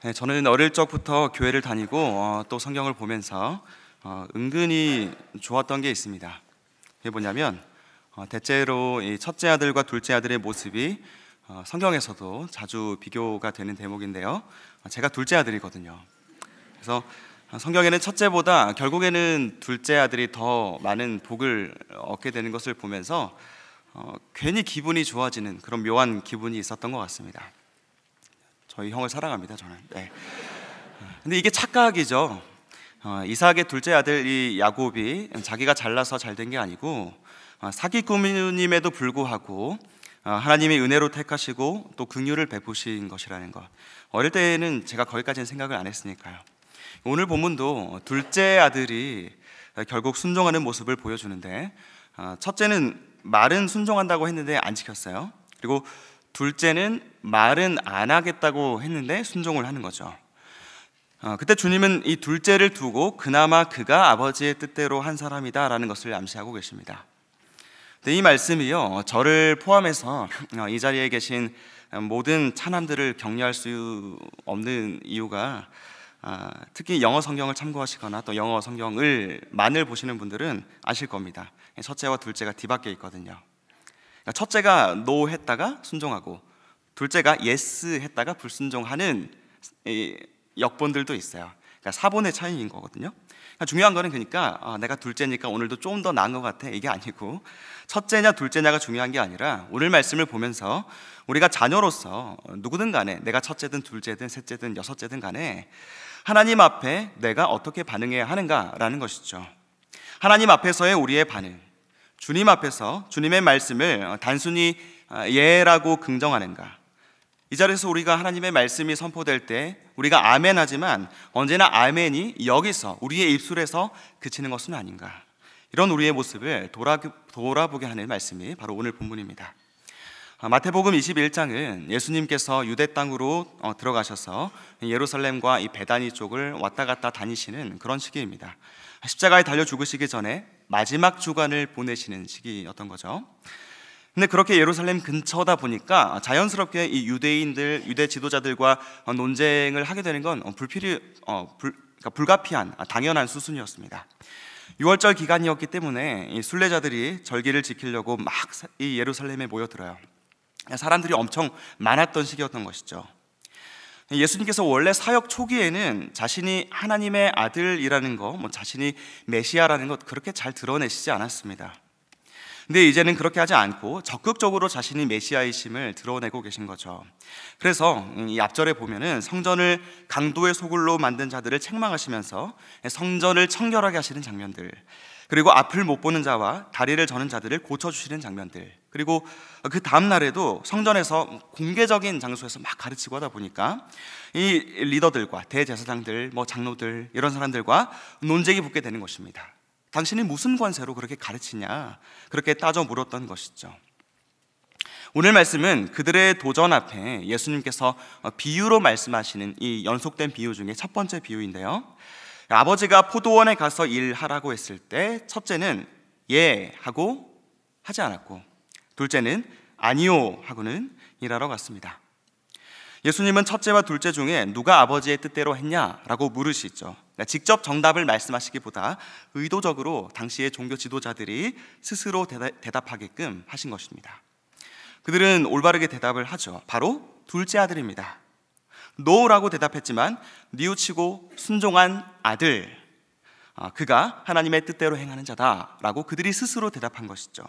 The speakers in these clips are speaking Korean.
네, 저는 어릴 적부터 교회를 다니고 또 성경을 보면서 은근히 좋았던 게 있습니다. 그게 뭐냐면 대체로 이 첫째 아들과 둘째 아들의 모습이 성경에서도 자주 비교가 되는 대목인데요. 제가 둘째 아들이거든요. 그래서 성경에는 첫째보다 결국에는 둘째 아들이 더 많은 복을 얻게 되는 것을 보면서 괜히 기분이 좋아지는 그런 묘한 기분이 있었던 것 같습니다. 저희 형을 사랑합니다, 저는. 네. 근데 이게 착각이죠. 이삭의 둘째 아들 이 야곱이 자기가 잘나서 잘 된 게 아니고 사기꾼임에도 불구하고 하나님의 은혜로 택하시고 또 긍휼을 베푸신 것이라는 것. 어릴 때는 제가 거기까지는 생각을 안 했으니까요. 오늘 본문도 둘째 아들이 결국 순종하는 모습을 보여주는데, 첫째는 말은 순종한다고 했는데 안 지켰어요. 그리고 둘째는 말은 안 하겠다고 했는데 순종을 하는 거죠. 그때 주님은 이 둘째를 두고 그나마 그가 아버지의 뜻대로 한 사람이다 라는 것을 암시하고 계십니다. 근데 이 말씀이요, 저를 포함해서 이 자리에 계신 모든 차남들을 격려할 수 없는 이유가, 특히 영어 성경을 참고하시거나 또 영어 성경을 만을 보시는 분들은 아실 겁니다. 첫째와 둘째가 뒤바뀌어 있거든요. 그러니까 첫째가 no 했다가 순종하고 둘째가 yes 했다가 불순종하는 역본들도 있어요. 그러니까 사본의 차이인 거거든요. 그러니까 중요한 거는 그러니까 내가 둘째니까 오늘도 좀 더 나은 것 같아, 이게 아니고 첫째냐 둘째냐가 중요한 게 아니라 오늘 말씀을 보면서 우리가 자녀로서 누구든 간에, 내가 첫째든 둘째든 셋째든 여섯째든 간에 하나님 앞에 내가 어떻게 반응해야 하는가라는 것이죠. 하나님 앞에서의 우리의 반응, 주님 앞에서 주님의 말씀을 단순히 예라고 긍정하는가, 이 자리에서 우리가 하나님의 말씀이 선포될 때 우리가 아멘 하지만 언제나 아멘이 여기서 우리의 입술에서 그치는 것은 아닌가, 이런 우리의 모습을 돌아보게 하는 말씀이 바로 오늘 본문입니다. 마태복음 21장은 예수님께서 유대 땅으로 들어가셔서 예루살렘과 이 베다니 쪽을 왔다 갔다 다니시는 그런 시기입니다. 십자가에 달려 죽으시기 전에 마지막 주간을 보내시는 시기였던 거죠. 근데 그렇게 예루살렘 근처다 보니까 자연스럽게 이 유대인들, 유대 지도자들과 논쟁을 하게 되는 건 불가피한 당연한 수순이었습니다. 6월절 기간이었기 때문에 이 순례자들이 절기를 지키려고 막 이 예루살렘에 모여들어요. 사람들이 엄청 많았던 시기였던 것이죠. 예수님께서 원래 사역 초기에는 자신이 하나님의 아들이라는 거, 자신이 메시아라는 것 그렇게 잘 드러내시지 않았습니다. 근데 이제는 그렇게 하지 않고 적극적으로 자신이 메시아이심을 드러내고 계신 거죠. 그래서 이 앞절에 보면은 성전을 강도의 소굴로 만든 자들을 책망하시면서 성전을 청결하게 하시는 장면들, 그리고 앞을 못 보는 자와 다리를 저는 자들을 고쳐주시는 장면들, 그리고 그 다음 날에도 성전에서 공개적인 장소에서 막 가르치고 하다 보니까 이 리더들과 대제사장들, 장로들, 이런 사람들과 논쟁이 붙게 되는 것입니다. 당신이 무슨 권세로 그렇게 가르치냐, 그렇게 따져 물었던 것이죠. 오늘 말씀은 그들의 도전 앞에 예수님께서 비유로 말씀하시는 이 연속된 비유 중에 첫 번째 비유인데요, 아버지가 포도원에 가서 일하라고 했을 때 첫째는 예 하고 하지 않았고, 둘째는 아니요 하고는 일하러 갔습니다. 예수님은 첫째와 둘째 중에 누가 아버지의 뜻대로 했냐라고 물으시죠. 직접 정답을 말씀하시기보다 의도적으로 당시의 종교 지도자들이 스스로 대답하게끔 하신 것입니다. 그들은 올바르게 대답을 하죠. 바로 둘째 아들입니다. 노라고 대답했지만 뉘우치고 순종한 아들, 그가 하나님의 뜻대로 행하는 자다라고 그들이 스스로 대답한 것이죠.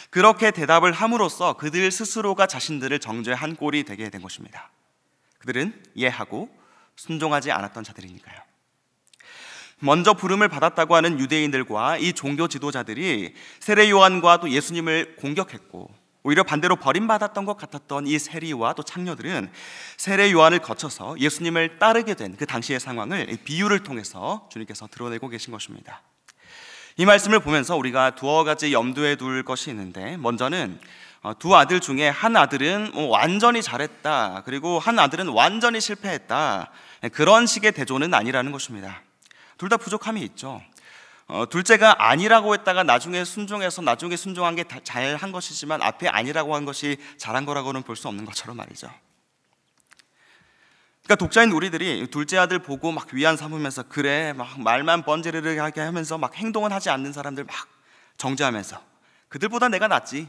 그렇게 대답을 함으로써 그들 스스로가 자신들을 정죄한 꼴이 되게 된 것입니다. 그들은 예하고 순종하지 않았던 자들이니까요. 먼저 부름을 받았다고 하는 유대인들과 이 종교 지도자들이 세례 요한과 또 예수님을 공격했고, 오히려 반대로 버림받았던 것 같았던 이 세리와 또 창녀들은 세례 요한을 거쳐서 예수님을 따르게 된 그 당시의 상황을 비유를 통해서 주님께서 드러내고 계신 것입니다. 이 말씀을 보면서 우리가 두어 가지 염두에 둘 것이 있는데, 먼저는 두 아들 중에 한 아들은 완전히 잘했다, 그리고 한 아들은 완전히 실패했다, 그런 식의 대조는 아니라는 것입니다. 둘 다 부족함이 있죠. 둘째가 아니라고 했다가 나중에 순종해서 나중에 순종한 게 잘한 것이지만 앞에 아니라고 한 것이 잘한 거라고는 볼 수 없는 것처럼 말이죠. 그러니까 독자인 우리들이 둘째 아들 보고 막 위안 삼으면서 그래 막 말만 번지르르하게 하면서 막 행동은 하지 않는 사람들 막 정죄하면서 그들보다 내가 낫지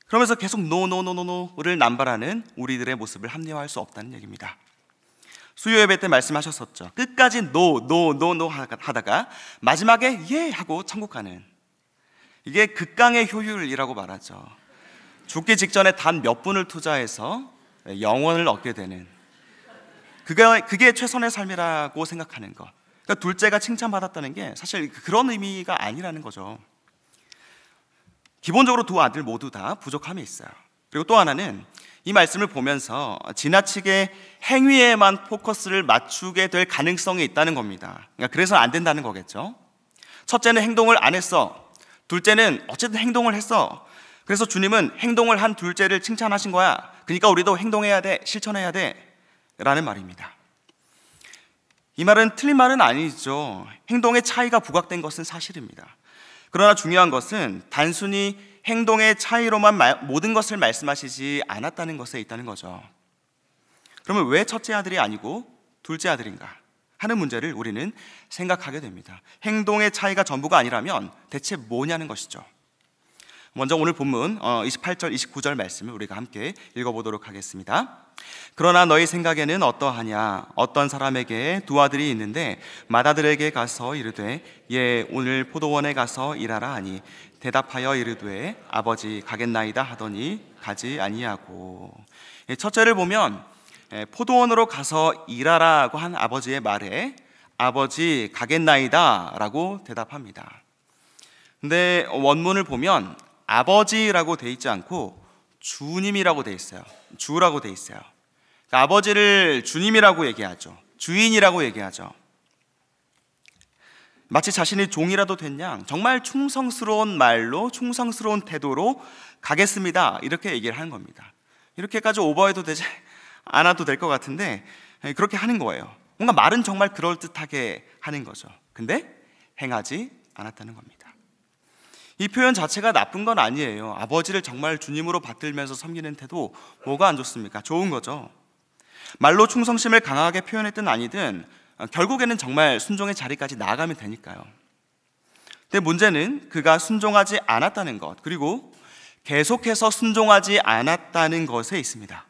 그러면서 계속 노를 남발하는 우리들의 모습을 합리화할 수 없다는 얘기입니다. 수요 예배 때 말씀하셨었죠. 끝까지 노 하다가 마지막에 예 하고 천국 가는, 이게 극강의 효율이라고 말하죠. 죽기 직전에 단 몇 분을 투자해서 영원을 얻게 되는, 그게 최선의 삶이라고 생각하는 것. 그러니까 둘째가 칭찬받았다는 게 사실 그런 의미가 아니라는 거죠. 기본적으로 두 아들 모두 다 부족함이 있어요. 그리고 또 하나는 이 말씀을 보면서 지나치게 행위에만 포커스를 맞추게 될 가능성이 있다는 겁니다. 그러니까 그래서 안 된다는 거겠죠. 첫째는 행동을 안 했어. 둘째는 어쨌든 행동을 했어. 그래서 주님은 행동을 한 둘째를 칭찬하신 거야. 그러니까 우리도 행동해야 돼, 실천해야 돼 라는 말입니다. 이 말은 틀린 말은 아니죠. 행동의 차이가 부각된 것은 사실입니다. 그러나 중요한 것은 단순히 행동의 차이로만 모든 것을 말씀하시지 않았다는 것에 있다는 거죠. 그러면 왜 첫째 아들이 아니고 둘째 아들인가 하는 문제를 우리는 생각하게 됩니다. 행동의 차이가 전부가 아니라면 대체 뭐냐는 것이죠. 먼저 오늘 본문 28절 29절 말씀을 우리가 함께 읽어보도록 하겠습니다. 그러나 너희 생각에는 어떠하냐? 어떤 사람에게 두 아들이 있는데 맏아들에게 가서 이르되 예 오늘 포도원에 가서 일하라 하니 대답하여 이르되 아버지 가겠나이다 하더니 가지 아니하고. 첫째를 보면 포도원으로 가서 일하라고 한 아버지의 말에 아버지 가겠나이다 라고 대답합니다. 근데 원문을 보면 아버지라고 돼 있지 않고 주님이라고 돼 있어요. 주라고 돼 있어요. 그러니까 아버지를 주님이라고 얘기하죠. 주인이라고 얘기하죠. 마치 자신이 종이라도 된 양 정말 충성스러운 말로 충성스러운 태도로 가겠습니다 이렇게 얘기를 하는 겁니다. 이렇게까지 오버해도 되지 않아도 될 것 같은데 그렇게 하는 거예요. 뭔가 말은 정말 그럴듯하게 하는 거죠. 근데 행하지 않았다는 겁니다. 이 표현 자체가 나쁜 건 아니에요. 아버지를 정말 주님으로 받들면서 섬기는 태도 뭐가 안 좋습니까? 좋은 거죠. 말로 충성심을 강하게 표현했든 아니든 결국에는 정말 순종의 자리까지 나아가면 되니까요. 근데 문제는 그가 순종하지 않았다는 것, 그리고 계속해서 순종하지 않았다는 것에 있습니다.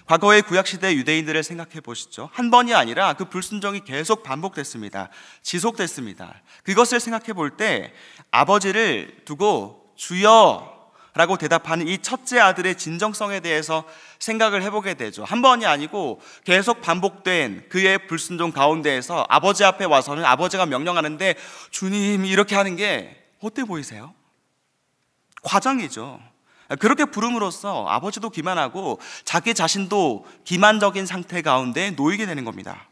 과거의 구약시대 유대인들을 생각해 보시죠. 한 번이 아니라 그 불순종이 계속 반복됐습니다. 지속됐습니다. 그것을 생각해 볼 때 아버지를 두고 주여 라고 대답하는 이 첫째 아들의 진정성에 대해서 생각을 해보게 되죠. 한 번이 아니고 계속 반복된 그의 불순종 가운데에서 아버지 앞에 와서는 아버지가 명령하는데 주님 이렇게 하는 게 어때 보이세요? 과장이죠. 그렇게 부름으로써 아버지도 기만하고 자기 자신도 기만적인 상태 가운데 놓이게 되는 겁니다.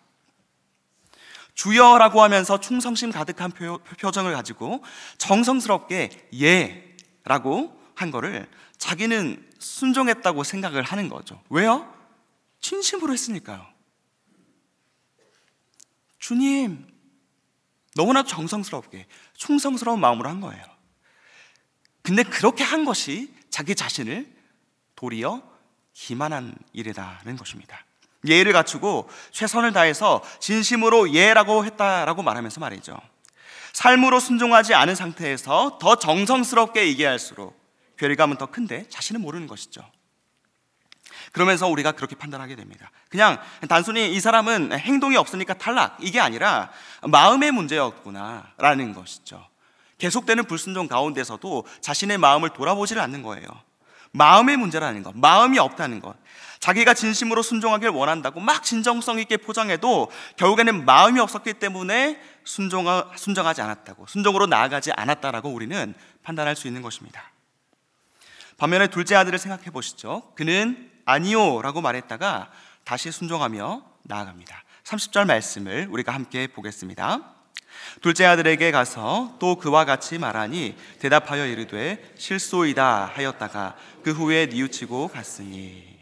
주여라고 하면서 충성심 가득한 표정을 가지고 정성스럽게 예라고 한 거를 자기는 순종했다고 생각을 하는 거죠. 왜요? 진심으로 했으니까요. 주님, 너무나 정성스럽게 충성스러운 마음으로 한 거예요. 근데 그렇게 한 것이 자기 자신을 도리어 기만한 일이라는 것입니다. 예의를 갖추고 최선을 다해서 진심으로 예라고 했다라고 말하면서 말이죠. 삶으로 순종하지 않은 상태에서 더 정성스럽게 얘기할수록 괴리감은 더 큰데 자신은 모르는 것이죠. 그러면서 우리가 그렇게 판단하게 됩니다. 그냥 단순히 이 사람은 행동이 없으니까 탈락, 이게 아니라 마음의 문제였구나 라는 것이죠. 계속되는 불순종 가운데서도 자신의 마음을 돌아보지를 않는 거예요. 마음의 문제라는 것, 마음이 없다는 것. 자기가 진심으로 순종하길 원한다고 막 진정성 있게 포장해도 결국에는 마음이 없었기 때문에 순종하지 않았다고, 순종으로 나아가지 않았다라고 우리는 판단할 수 있는 것입니다. 반면에 둘째 아들을 생각해 보시죠. 그는 아니요 라고 말했다가 다시 순종하며 나아갑니다. 30절 말씀을 우리가 함께 보겠습니다. 둘째 아들에게 가서 또 그와 같이 말하니 대답하여 이르되 실소이다 하였다가 그 후에 뉘우치고 갔으니.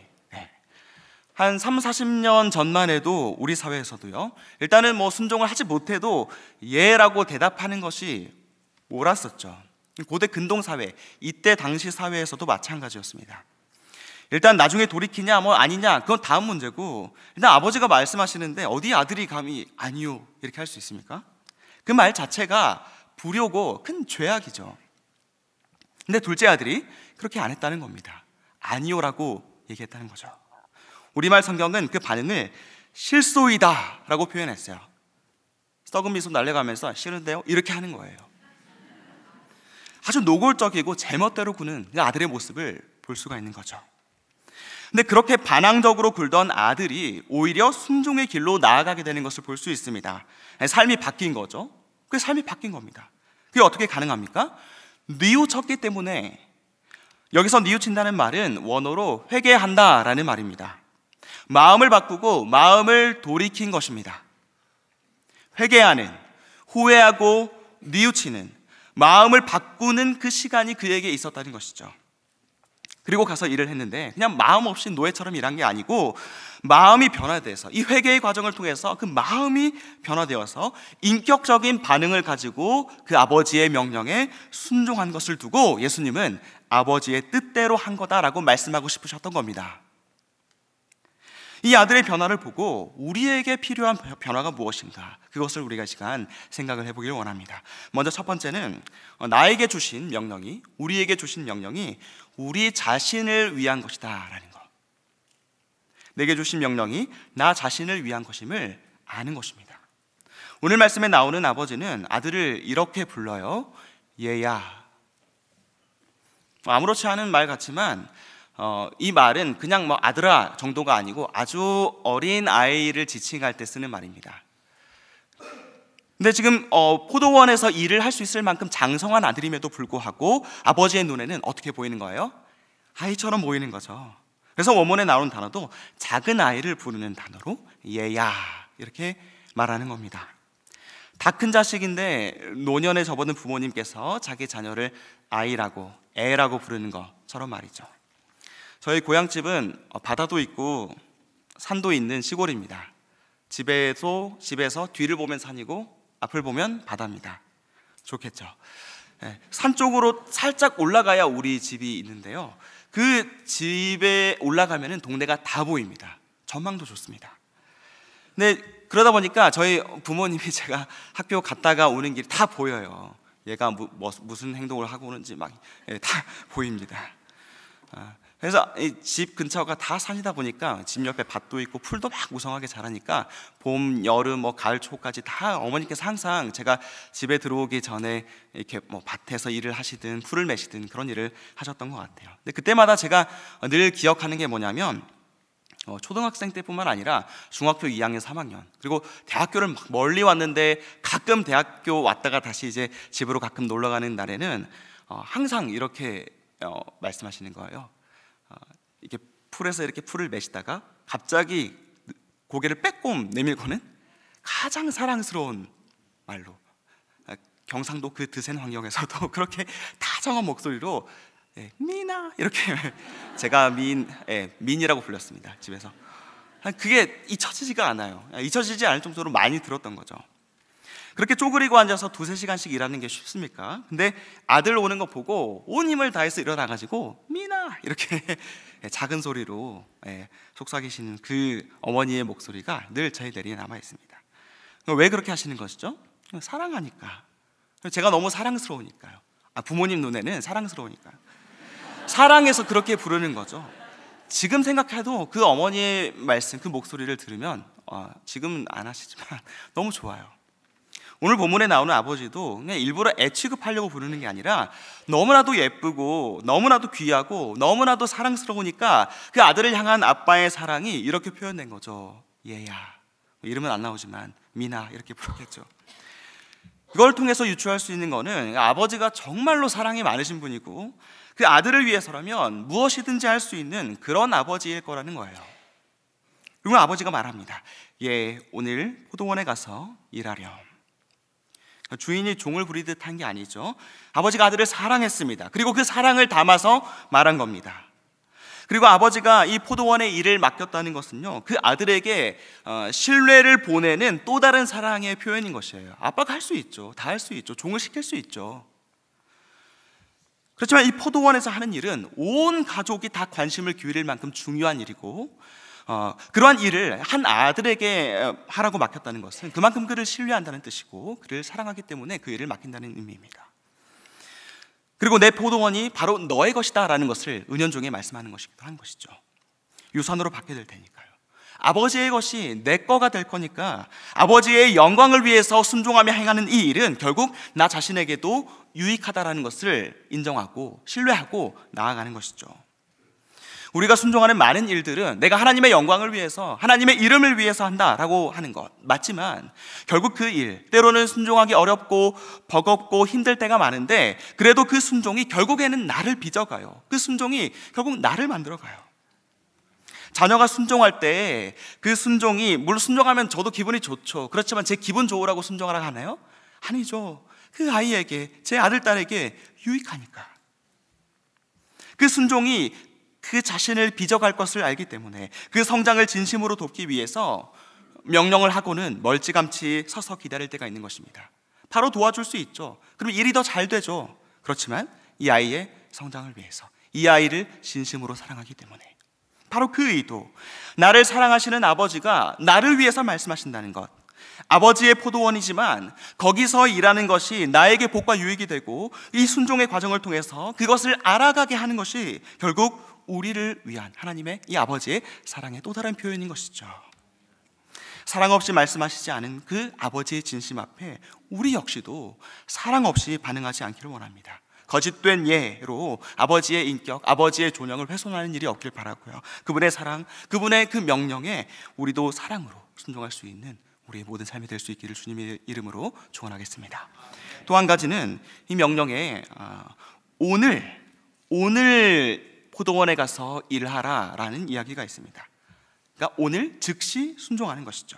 한 30-40년 전만 해도 우리 사회에서도요, 일단은 순종을 하지 못해도 예라고 대답하는 것이 옳았었죠. 고대 근동사회, 이때 당시 사회에서도 마찬가지였습니다. 일단 나중에 돌이키냐 뭐 아니냐 그건 다음 문제고, 일단 아버지가 말씀하시는데 어디 아들이 감히 아니요 이렇게 할 수 있습니까? 그 말 자체가 불효고 큰 죄악이죠. 근데 둘째 아들이 그렇게 안 했다는 겁니다. 아니요라고 얘기했다는 거죠. 우리말 성경은 그 반응을 실소이다 라고 표현했어요. 썩은 미소 날려가면서 싫은데요? 이렇게 하는 거예요. 아주 노골적이고 제멋대로 구는 그 아들의 모습을 볼 수가 있는 거죠. 근데 그렇게 반항적으로 굴던 아들이 오히려 순종의 길로 나아가게 되는 것을 볼 수 있습니다. 삶이 바뀐 거죠. 그 삶이 바뀐 겁니다. 그게 어떻게 가능합니까? 뉘우쳤기 때문에. 여기서 뉘우친다는 말은 원어로 회개한다라는 말입니다. 마음을 바꾸고 마음을 돌이킨 것입니다. 회개하는, 후회하고 뉘우치는, 마음을 바꾸는 그 시간이 그에게 있었다는 것이죠. 그리고 가서 일을 했는데 그냥 마음 없이 노예처럼 일한 게 아니고 마음이 변화돼서, 이 회개의 과정을 통해서 그 마음이 변화되어서 인격적인 반응을 가지고 그 아버지의 명령에 순종한 것을 두고 예수님은 아버지의 뜻대로 한 거다라고 말씀하고 싶으셨던 겁니다. 이 아들의 변화를 보고 우리에게 필요한 변화가 무엇인가, 그것을 우리가 이 시간 생각을 해보기를 원합니다. 먼저 첫 번째는 나에게 주신 명령이, 우리에게 주신 명령이 우리 자신을 위한 것이다 라는 것. 내게 주신 명령이 나 자신을 위한 것임을 아는 것입니다. 오늘 말씀에 나오는 아버지는 아들을 이렇게 불러요. 얘야. 아무렇지 않은 말 같지만 이 말은 그냥 뭐 아들아 정도가 아니고 아주 어린 아이를 지칭할 때 쓰는 말입니다. 근데 지금 포도원에서 일을 할 수 있을 만큼 장성한 아들임에도 불구하고 아버지의 눈에는 어떻게 보이는 거예요? 아이처럼 보이는 거죠. 그래서 원문에 나오는 단어도 작은 아이를 부르는 단어로 얘야 이렇게 말하는 겁니다. 다 큰 자식인데 노년에 접어든 부모님께서 자기 자녀를 아이라고, 애라고 부르는 것처럼 말이죠. 저희 고향집은 바다도 있고 산도 있는 시골입니다. 집에서 뒤를 보면 산이고 앞을 보면 바다입니다. 좋겠죠. 산 쪽으로 살짝 올라가야 우리 집이 있는데요, 그 집에 올라가면 동네가 다 보입니다. 전망도 좋습니다. 근데 그러다 보니까 저희 부모님이 제가 학교 갔다가 오는 길이 다 보여요. 얘가 무슨 행동을 하고 오는지 막 다 보입니다. 그래서 이 집 근처가 다 산이다 보니까 집 옆에 밭도 있고 풀도 막 무성하게 자라니까 봄, 여름, 가을, 초까지 다 어머니께서 항상 제가 집에 들어오기 전에 이렇게 밭에서 일을 하시든 풀을 매시든 그런 일을 하셨던 것 같아요. 근데 그때마다 제가 늘 기억하는 게 뭐냐면 초등학생 때뿐만 아니라 중학교 2학년, 3학년 그리고 대학교를 막 멀리 왔는데 가끔 대학교 왔다가 다시 이제 집으로 가끔 놀러 가는 날에는 항상 이렇게 말씀하시는 거예요. 이렇게 풀에서 이렇게 풀을 매시다가 갑자기 고개를 빼꼼 내밀고는 가장 사랑스러운 말로, 경상도 그 드센 환경에서도 그렇게 다정한 목소리로 미나 이렇게 제가 민이라고 불렸습니다. 집에서. 그게 잊혀지지가 않아요. 잊혀지지 않을 정도로 많이 들었던 거죠. 그렇게 쪼그리고 앉아서 2-3시간씩 일하는 게 쉽습니까? 근데 아들 오는 거 보고 온 힘을 다해서 일어나가지고 미나 이렇게 작은 소리로 속삭이시는 그 어머니의 목소리가 늘 저희 내리에 남아 있습니다. 왜 그렇게 하시는 것이죠? 사랑하니까. 제가 너무 사랑스러우니까요. 부모님 눈에는 사랑스러우니까요. 사랑해서 그렇게 부르는 거죠. 지금 생각해도 그 어머니의 말씀, 그 목소리를 들으면 지금은 안 하시지만 너무 좋아요. 오늘 본문에 나오는 아버지도 그냥 일부러 애 취급하려고 부르는 게 아니라 너무나도 예쁘고 너무나도 귀하고 너무나도 사랑스러우니까 그 아들을 향한 아빠의 사랑이 이렇게 표현된 거죠. 얘야. 이름은 안 나오지만 미나 이렇게 부르겠죠. 이걸 통해서 유추할 수 있는 거는 아버지가 정말로 사랑이 많으신 분이고 그 아들을 위해서라면 무엇이든지 할 수 있는 그런 아버지일 거라는 거예요. 그리고 아버지가 말합니다. 오늘 포도원에 가서 일하렴. 주인이 종을 부리듯 한 게 아니죠. 아버지가 아들을 사랑했습니다. 그리고 그 사랑을 담아서 말한 겁니다. 그리고 아버지가 이 포도원의 일을 맡겼다는 것은요, 그 아들에게 신뢰를 보내는 또 다른 사랑의 표현인 것이에요. 아빠가 할 수 있죠. 다 할 수 있죠. 종을 시킬 수 있죠. 그렇지만 이 포도원에서 하는 일은 온 가족이 다 관심을 기울일 만큼 중요한 일이고, 그러한 일을 한 아들에게 하라고 맡겼다는 것은 그만큼 그를 신뢰한다는 뜻이고, 그를 사랑하기 때문에 그 일을 맡긴다는 의미입니다. 그리고 내 포도원이 바로 너의 것이다 라는 것을 은연중에 말씀하는 것이기도 한 것이죠. 유산으로 받게 될 테니까요. 아버지의 것이 내 거가 될 거니까 아버지의 영광을 위해서 순종하며 행하는 이 일은 결국 나 자신에게도 유익하다라는 것을 인정하고 신뢰하고 나아가는 것이죠. 우리가 순종하는 많은 일들은 내가 하나님의 영광을 위해서, 하나님의 이름을 위해서 한다라고 하는 것 맞지만, 결국 그 일, 때로는 순종하기 어렵고 버겁고 힘들 때가 많은데, 그래도 그 순종이 결국에는 나를 빚어가요. 그 순종이 결국 나를 만들어가요. 자녀가 순종할 때 그 순종이, 물론 순종하면 저도 기분이 좋죠. 그렇지만 제 기분 좋으라고 순종하라고 하나요? 아니죠. 그 아이에게, 제 아들, 딸에게 유익하니까. 그 순종이 그 자신을 빚어갈 것을 알기 때문에 그 성장을 진심으로 돕기 위해서 명령을 하고는 멀찌감치 서서 기다릴 때가 있는 것입니다. 바로 도와줄 수 있죠. 그럼 일이 더 잘 되죠. 그렇지만 이 아이의 성장을 위해서, 이 아이를 진심으로 사랑하기 때문에, 바로 그 의도, 나를 사랑하시는 아버지가 나를 위해서 말씀하신다는 것, 아버지의 포도원이지만 거기서 일하는 것이 나에게 복과 유익이 되고 이 순종의 과정을 통해서 그것을 알아가게 하는 것이 결국 우리를 위한 하나님의 이 아버지의 사랑의 또 다른 표현인 것이죠. 사랑 없이 말씀하시지 않은 그 아버지의 진심 앞에 우리 역시도 사랑 없이 반응하지 않기를 원합니다. 거짓된 예로 아버지의 인격, 아버지의 존영을 훼손하는 일이 없길 바라고요. 그분의 사랑, 그분의 그 명령에 우리도 사랑으로 순종할 수 있는 우리의 모든 삶이 될 수 있기를 주님의 이름으로 축원하겠습니다. 또 한 가지는 이 명령에 오늘 포도원에 가서 일하라라는 이야기가 있습니다. 그러니까 오늘 즉시 순종하는 것이죠.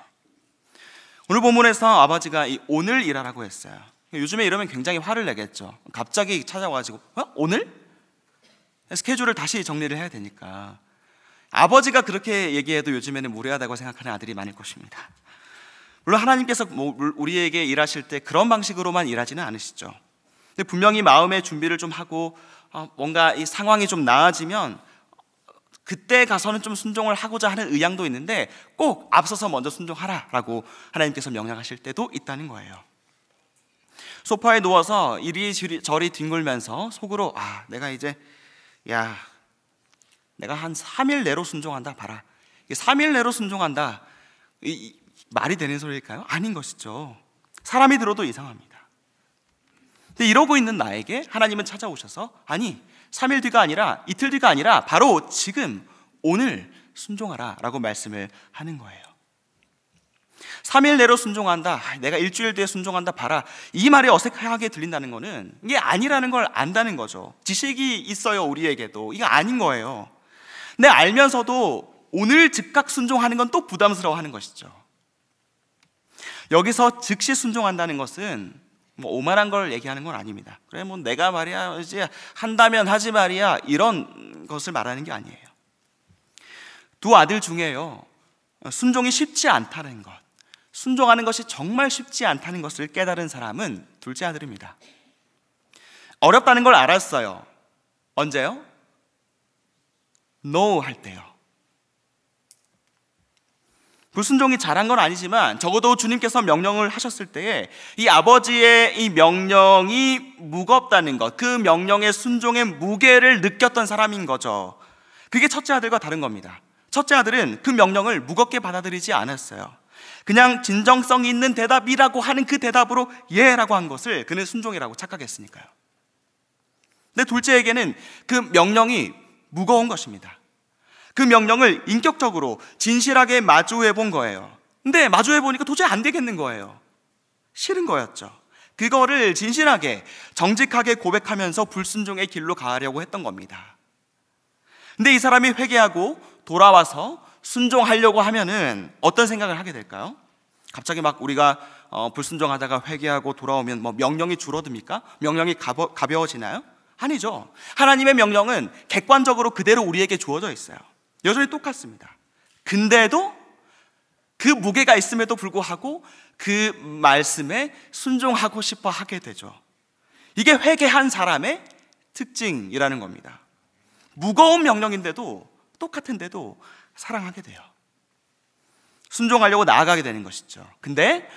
오늘 본문에서 아버지가 이 오늘 일하라고 했어요. 요즘에 이러면 굉장히 화를 내겠죠. 갑자기 찾아와가지고 오늘? 스케줄을 다시 정리를 해야 되니까. 아버지가 그렇게 얘기해도 요즘에는 무례하다고 생각하는 아들이 많을 것입니다. 물론 하나님께서 우리에게 일하실 때 그런 방식으로만 일하지는 않으시죠. 근데 분명히 마음의 준비를 좀 하고 뭔가 이 상황이 좀 나아지면 그때 가서는 좀 순종을 하고자 하는 의향도 있는데, 꼭 앞서서 먼저 순종하라라고 하나님께서 명령하실 때도 있다는 거예요. 소파에 누워서 이리저리 뒹굴면서 속으로 내가 한 3일 내로 순종한다 봐라. 3일 내로 순종한다, 말이 되는 소리일까요? 아닌 것이죠. 사람이 들어도 이상합니다. 근데 이러고 있는 나에게 하나님은 찾아오셔서 아니 3일 뒤가 아니라 이틀 뒤가 아니라 바로 지금 오늘 순종하라 라고 말씀을 하는 거예요. 3일 내로 순종한다, 내가 일주일 뒤에 순종한다 봐라, 이 말이 어색하게 들린다는 거는 이게 아니라는 걸 안다는 거죠. 지식이 있어요. 우리에게도 이게 아닌 거예요. 근데 알면서도 오늘 즉각 순종하는 건 또 부담스러워하는 것이죠. 여기서 즉시 순종한다는 것은 오만한 걸 얘기하는 건 아닙니다. 그래 내가 말이야 이제 한다면 하지 말이야, 이런 것을 말하는 게 아니에요. 두 아들 중에요, 순종이 쉽지 않다는 것, 순종하는 것이 정말 쉽지 않다는 것을 깨달은 사람은 둘째 아들입니다. 어렵다는 걸 알았어요. 언제요? No 할 때요. 불순종이 잘한 건 아니지만 적어도 주님께서 명령을 하셨을 때에 이 아버지의 이 명령이 무겁다는 것, 그 명령의 순종의 무게를 느꼈던 사람인 거죠. 그게 첫째 아들과 다른 겁니다. 첫째 아들은 그 명령을 무겁게 받아들이지 않았어요. 그냥 진정성 있는 대답이라고 하는 그 대답으로 예라고 한 것을 그는 순종이라고 착각했으니까요. 근데 둘째에게는 그 명령이 무거운 것입니다. 그 명령을 인격적으로 진실하게 마주해 본 거예요. 근데 마주해 보니까 도저히 안 되겠는 거예요. 싫은 거였죠. 그거를 진실하게 정직하게 고백하면서 불순종의 길로 가려고 했던 겁니다. 근데 이 사람이 회개하고 돌아와서 순종하려고 하면은 어떤 생각을 하게 될까요? 갑자기 막 우리가 불순종하다가 회개하고 돌아오면 명령이 줄어듭니까? 명령이 가벼워지나요? 아니죠. 하나님의 명령은 객관적으로 그대로 우리에게 주어져 있어요. 여전히 똑같습니다. 근데도 그 무게가 있음에도 불구하고 그 말씀에 순종하고 싶어 하게 되죠. 이게 회개한 사람의 특징이라는 겁니다. 무거운 명령인데도, 똑같은데도 사랑하게 돼요. 순종하려고 나아가게 되는 것이죠. 근데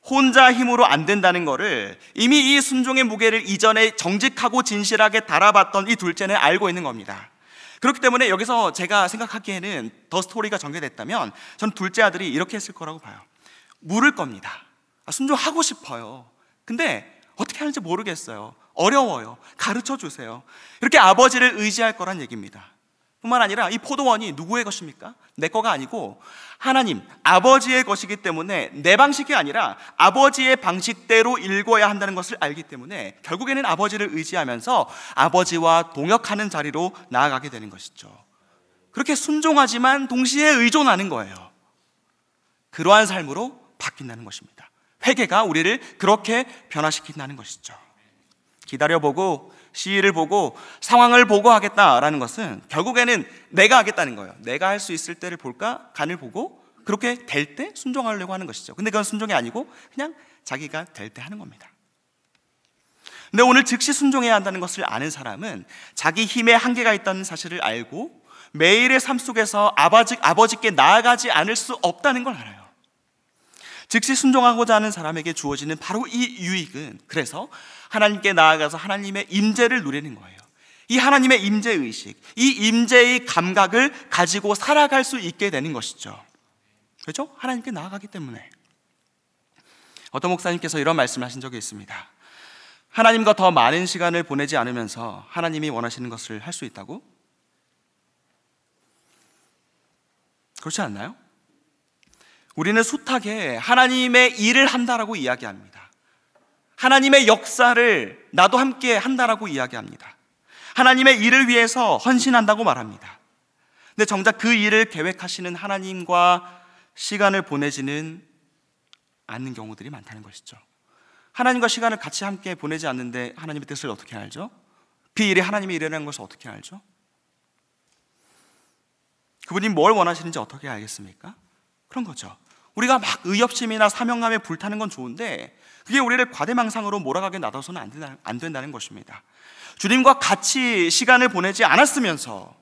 혼자 힘으로 안 된다는 거를 이미 이 순종의 무게를 이전에 정직하고 진실하게 달아봤던 이 둘째는 알고 있는 겁니다. 그렇기 때문에 여기서 제가 생각하기에는 더 스토리가 전개됐다면 전 둘째 아들이 이렇게 했을 거라고 봐요. 물을 겁니다. 순종하고 싶어요. 근데 어떻게 하는지 모르겠어요. 어려워요. 가르쳐 주세요. 이렇게 아버지를 의지할 거란 얘기입니다. 뿐만 아니라 이 포도원이 누구의 것입니까? 내 거가 아니고 하나님, 아버지의 것이기 때문에 내 방식이 아니라 아버지의 방식대로 읽어야 한다는 것을 알기 때문에 결국에는 아버지를 의지하면서 아버지와 동역하는 자리로 나아가게 되는 것이죠. 그렇게 순종하지만 동시에 의존하는 거예요. 그러한 삶으로 바뀐다는 것입니다. 회개가 우리를 그렇게 변화시킨다는 것이죠. 기다려보고 시일을 보고 상황을 보고 하겠다라는 것은 결국에는 내가 하겠다는 거예요. 내가 할 수 있을 때를 볼까? 간을 보고 그렇게 될 때 순종하려고 하는 것이죠. 근데 그건 순종이 아니고 그냥 자기가 될 때 하는 겁니다. 근데 오늘 즉시 순종해야 한다는 것을 아는 사람은 자기 힘에 한계가 있다는 사실을 알고 매일의 삶 속에서 아버지께 나아가지 않을 수 없다는 걸 알아요. 즉시 순종하고자 하는 사람에게 주어지는 바로 이 유익은 그래서 하나님께 나아가서 하나님의 임재를 누리는 거예요. 이 하나님의 임재의식, 이 임재의 감각을 가지고 살아갈 수 있게 되는 것이죠. 그렇죠? 하나님께 나아가기 때문에. 어떤 목사님께서 이런 말씀을 하신 적이 있습니다. 하나님과 더 많은 시간을 보내지 않으면서 하나님이 원하시는 것을 할 수 있다고? 그렇지 않나요? 우리는 숱하게 하나님의 일을 한다라고 이야기합니다. 하나님의 역사를 나도 함께 한다라고 이야기합니다. 하나님의 일을 위해서 헌신한다고 말합니다. 근데 정작 그 일을 계획하시는 하나님과 시간을 보내지는 않는 경우들이 많다는 것이죠. 하나님과 시간을 같이 함께 보내지 않는데 하나님의 뜻을 어떻게 알죠? 그 일이 하나님의 일이라는 것을 어떻게 알죠? 그분이 뭘 원하시는지 어떻게 알겠습니까? 그런 거죠. 우리가 막 의협심이나 사명감에 불타는 건 좋은데 그게 우리를 과대망상으로 몰아가게 놔둬서는 안 된다는 것입니다. 주님과 같이 시간을 보내지 않았으면서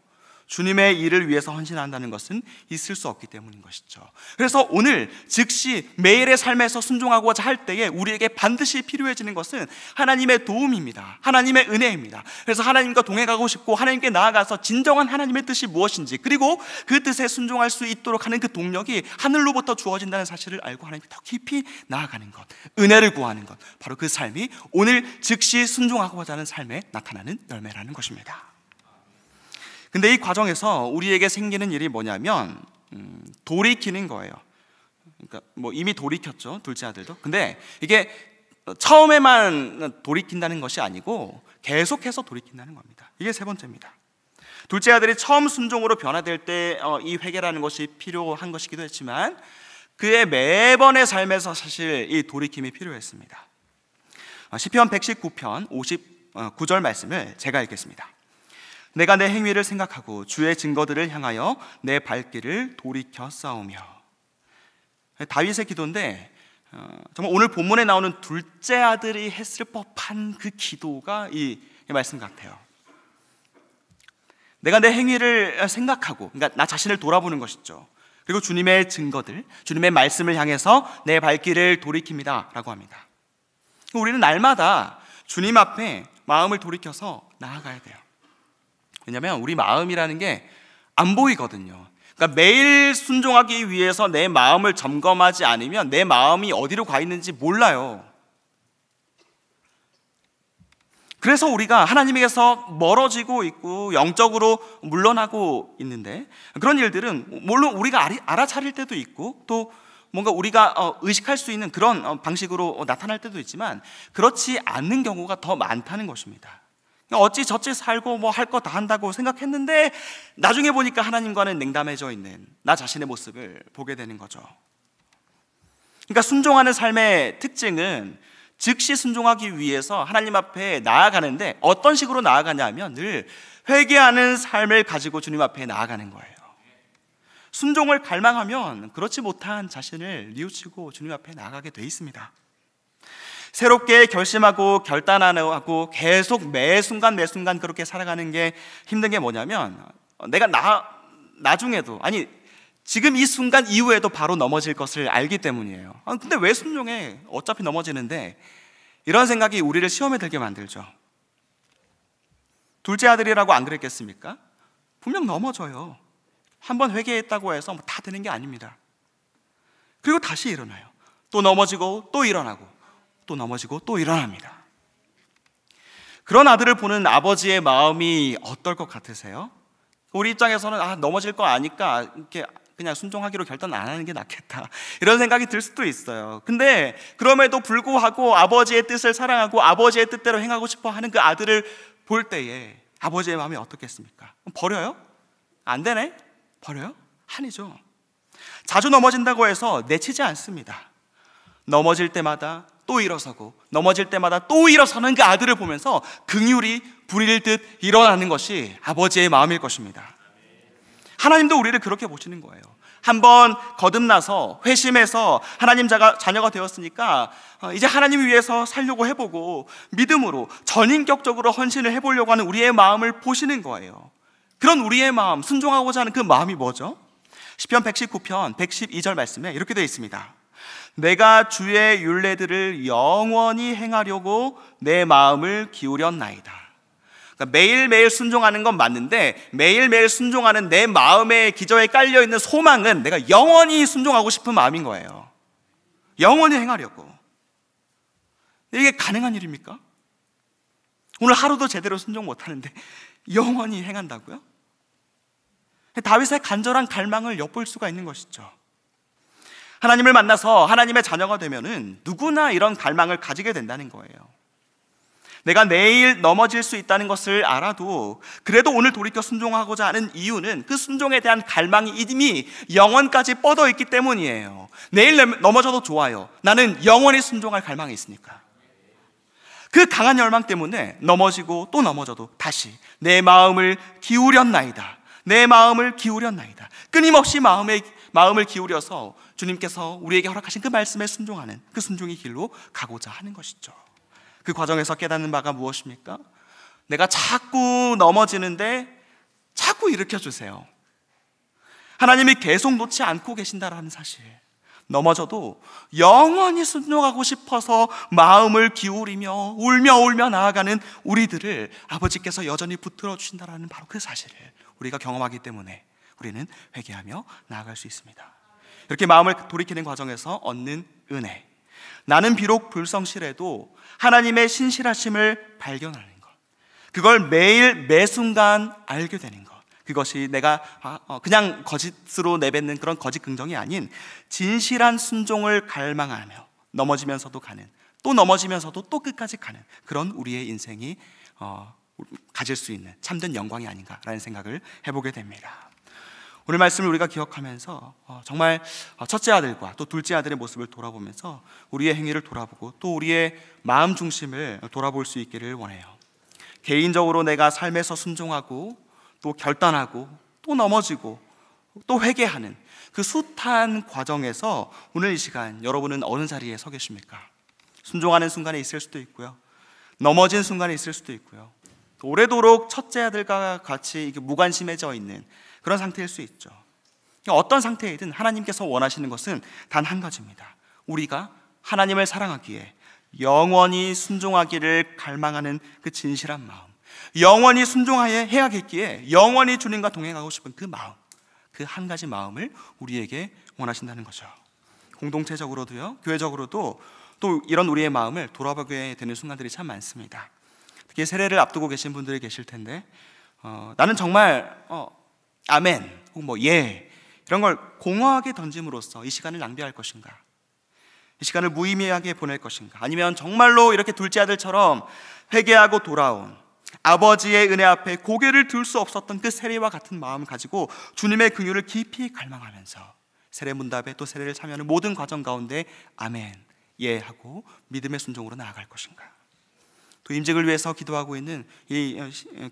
주님의 일을 위해서 헌신한다는 것은 있을 수 없기 때문인 것이죠. 그래서 오늘 즉시 매일의 삶에서 순종하고자 할 때에 우리에게 반드시 필요해지는 것은 하나님의 도움입니다. 하나님의 은혜입니다. 그래서 하나님과 동행하고 싶고 하나님께 나아가서 진정한 하나님의 뜻이 무엇인지 그리고 그 뜻에 순종할 수 있도록 하는 그 동력이 하늘로부터 주어진다는 사실을 알고 하나님께 더 깊이 나아가는 것, 은혜를 구하는 것, 바로 그 삶이 오늘 즉시 순종하고자 하는 삶에 나타나는 열매라는 것입니다. 근데 이 과정에서 우리에게 생기는 일이 뭐냐면 돌이키는 거예요. 그러니까 뭐 이미 돌이켰죠, 둘째 아들도. 근데 이게 처음에만 돌이킨다는 것이 아니고 계속해서 돌이킨다는 겁니다. 이게 세 번째입니다. 둘째 아들이 처음 순종으로 변화될 때 이 회개라는 것이 필요한 것이기도 했지만 그의 매번의 삶에서 사실 이 돌이킴이 필요했습니다. 시편 119편 59절 말씀을 제가 읽겠습니다. 내가 내 행위를 생각하고 주의 증거들을 향하여 내 발길을 돌이켜 싸우며. 다윗의 기도인데 정말 오늘 본문에 나오는 둘째 아들이 했을 법한 그 기도가 이 말씀 같아요. 내가 내 행위를 생각하고, 그러니까 나 자신을 돌아보는 것이죠. 그리고 주님의 증거들, 주님의 말씀을 향해서 내 발길을 돌이킵니다 라고 합니다. 우리는 날마다 주님 앞에 마음을 돌이켜서 나아가야 돼요. 왜냐하면 우리 마음이라는 게 안 보이거든요. 그러니까 매일 순종하기 위해서 내 마음을 점검하지 않으면 내 마음이 어디로 가 있는지 몰라요. 그래서 우리가 하나님에게서 멀어지고 있고 영적으로 물러나고 있는데 그런 일들은 물론 우리가 알아차릴 때도 있고 또 뭔가 우리가 의식할 수 있는 그런 방식으로 나타날 때도 있지만 그렇지 않는 경우가 더 많다는 것입니다. 어찌저찌 살고 뭐 할 거 다 한다고 생각했는데 나중에 보니까 하나님과는 냉담해져 있는 나 자신의 모습을 보게 되는 거죠. 그러니까 순종하는 삶의 특징은 즉시 순종하기 위해서 하나님 앞에 나아가는데 어떤 식으로 나아가냐 하면 늘 회개하는 삶을 가지고 주님 앞에 나아가는 거예요. 순종을 갈망하면 그렇지 못한 자신을 뉘우치고 주님 앞에 나아가게 돼 있습니다. 새롭게 결심하고 결단하고 계속 매 순간 그렇게 살아가는 게 힘든 게 뭐냐면, 내가 나중에도, 아니 지금 이 순간 이후에도 바로 넘어질 것을 알기 때문이에요. 근데 왜 순종해? 어차피 넘어지는데. 이런 생각이 우리를 시험에 들게 만들죠. 둘째 아들이라고 안 그랬겠습니까? 분명 넘어져요. 한번 회개했다고 해서 다 되는 게 아닙니다. 그리고 다시 일어나요. 또 넘어지고 또 일어나고, 또 넘어지고 또 일어납니다. 그런 아들을 보는 아버지의 마음이 어떨 것 같으세요? 우리 입장에서는 넘어질 거 아니까 이렇게 그냥 순종하기로 결단 안 하는 게 낫겠다, 이런 생각이 들 수도 있어요. 근데 그럼에도 불구하고 아버지의 뜻을 사랑하고 아버지의 뜻대로 행하고 싶어 하는 그 아들을 볼 때에 아버지의 마음이 어떻겠습니까? 버려요? 안 되네? 버려요? 아니죠. 자주 넘어진다고 해서 내치지 않습니다. 넘어질 때마다 또 일어서고, 넘어질 때마다 또 일어서는 그 아들을 보면서 긍휼이 부릴 듯 일어나는 것이 아버지의 마음일 것입니다. 하나님도 우리를 그렇게 보시는 거예요. 한번 거듭나서 회심해서 하나님 자녀가 되었으니까 이제 하나님을 위해서 살려고 해보고 믿음으로 전인격적으로 헌신을 해보려고 하는 우리의 마음을 보시는 거예요. 그런 우리의 마음, 순종하고자 하는 그 마음이 뭐죠? 시편 119편 112절 말씀에 이렇게 되어 있습니다. 내가 주의 율례들을 영원히 행하려고 내 마음을 기울였나이다. 그러니까 매일매일 순종하는 건 맞는데, 매일매일 순종하는 내 마음의 기저에 깔려있는 소망은 내가 영원히 순종하고 싶은 마음인 거예요. 영원히 행하려고. 이게 가능한 일입니까? 오늘 하루도 제대로 순종 못하는데 영원히 행한다고요? 다윗의 간절한 갈망을 엿볼 수가 있는 것이죠. 하나님을 만나서 하나님의 자녀가 되면은 누구나 이런 갈망을 가지게 된다는 거예요. 내가 내일 넘어질 수 있다는 것을 알아도 그래도 오늘 돌이켜 순종하고자 하는 이유는 그 순종에 대한 갈망이 이미 영원까지 뻗어 있기 때문이에요. 내일 넘어져도 좋아요. 나는 영원히 순종할 갈망이 있으니까. 그 강한 열망 때문에 넘어지고 또 넘어져도 다시 내 마음을 기울였나이다. 내 마음을 기울였나이다. 끊임없이 마음을 기울여서 주님께서 우리에게 허락하신 그 말씀에 순종하는 그 순종의 길로 가고자 하는 것이죠. 그 과정에서 깨닫는 바가 무엇입니까? 내가 자꾸 넘어지는데 자꾸 일으켜 주세요. 하나님이 계속 놓지 않고 계신다라는 사실. 넘어져도 영원히 순종하고 싶어서 마음을 기울이며 울며 나아가는 우리들을 아버지께서 여전히 붙들어 주신다라는 바로 그 사실을 우리가 경험하기 때문에 우리는 회개하며 나아갈 수 있습니다. 이렇게 마음을 돌이키는 과정에서 얻는 은혜, 나는 비록 불성실해도 하나님의 신실하심을 발견하는 것, 그걸 매일 매순간 알게 되는 것, 그것이 내가 그냥 거짓으로 내뱉는 그런 거짓 긍정이 아닌 진실한 순종을 갈망하며 넘어지면서도 가는, 또 넘어지면서도 또 끝까지 가는 그런 우리의 인생이 가질 수 있는 참된 영광이 아닌가라는 생각을 해보게 됩니다. 오늘 말씀을 우리가 기억하면서 정말 첫째 아들과 또 둘째 아들의 모습을 돌아보면서 우리의 행위를 돌아보고 또 우리의 마음 중심을 돌아볼 수 있기를 원해요. 개인적으로 내가 삶에서 순종하고 또 결단하고 또 넘어지고 또 회개하는 그 숱한 과정에서 오늘 이 시간 여러분은 어느 자리에 서 계십니까? 순종하는 순간에 있을 수도 있고요, 넘어진 순간에 있을 수도 있고요, 오래도록 첫째 아들과 같이 무관심해져 있는 그런 상태일 수 있죠. 어떤 상태이든 하나님께서 원하시는 것은 단 한 가지입니다. 우리가 하나님을 사랑하기에 영원히 순종하기를 갈망하는 그 진실한 마음, 영원히 순종해야겠기에 영원히 주님과 동행하고 싶은 그 마음, 그 한 가지 마음을 우리에게 원하신다는 거죠. 공동체적으로도요, 교회적으로도 또 이런 우리의 마음을 돌아보게 되는 순간들이 참 많습니다. 특히 세례를 앞두고 계신 분들이 계실 텐데 나는 정말 아멘 혹은 예 이런 걸 공허하게 던짐으로써 이 시간을 낭비할 것인가, 이 시간을 무의미하게 보낼 것인가, 아니면 정말로 이렇게 둘째 아들처럼 회개하고 돌아온 아버지의 은혜 앞에 고개를 들 수 없었던 그 세례와 같은 마음을 가지고 주님의 긍휼을 깊이 갈망하면서 세례 문답에 또 세례를 참여하는 모든 과정 가운데 아멘 예 하고 믿음의 순종으로 나아갈 것인가. 또 임직을 위해서 기도하고 있는 이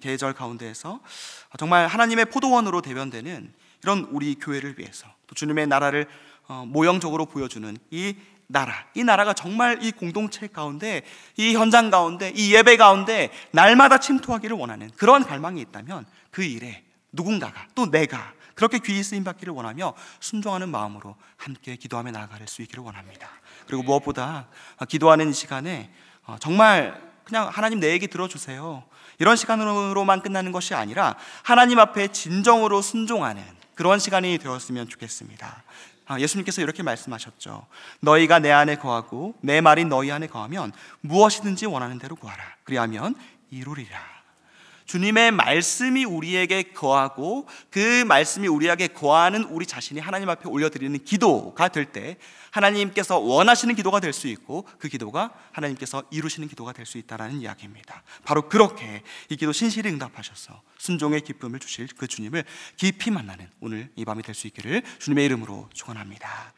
계절 가운데에서 정말 하나님의 포도원으로 대변되는 이런 우리 교회를 위해서 또 주님의 나라를 모형적으로 보여주는 이 이 나라가 정말 이 공동체 가운데, 이 현장 가운데, 이 예배 가운데 날마다 침투하기를 원하는 그런 갈망이 있다면 그 일에 누군가가, 또 내가 그렇게 귀히 쓰임받기를 원하며 순종하는 마음으로 함께 기도하며 나아갈 수 있기를 원합니다. 그리고 무엇보다 기도하는 이 시간에 정말 그냥 하나님 내 얘기 들어주세요, 이런 시간으로만 끝나는 것이 아니라 하나님 앞에 진정으로 순종하는 그런 시간이 되었으면 좋겠습니다. 예수님께서 이렇게 말씀하셨죠. 너희가 내 안에 거하고 내 말이 너희 안에 거하면 무엇이든지 원하는 대로 구하라. 그리하면 이루리라. 주님의 말씀이 우리에게 거하고 그 말씀이 우리에게 거하는 우리 자신이 하나님 앞에 올려드리는 기도가 될 때 하나님께서 원하시는 기도가 될 수 있고, 그 기도가 하나님께서 이루시는 기도가 될 수 있다는 이야기입니다. 바로 그렇게 이 기도 신실히 응답하셔서 순종의 기쁨을 주실 그 주님을 깊이 만나는 오늘 이 밤이 될 수 있기를 주님의 이름으로 축원합니다.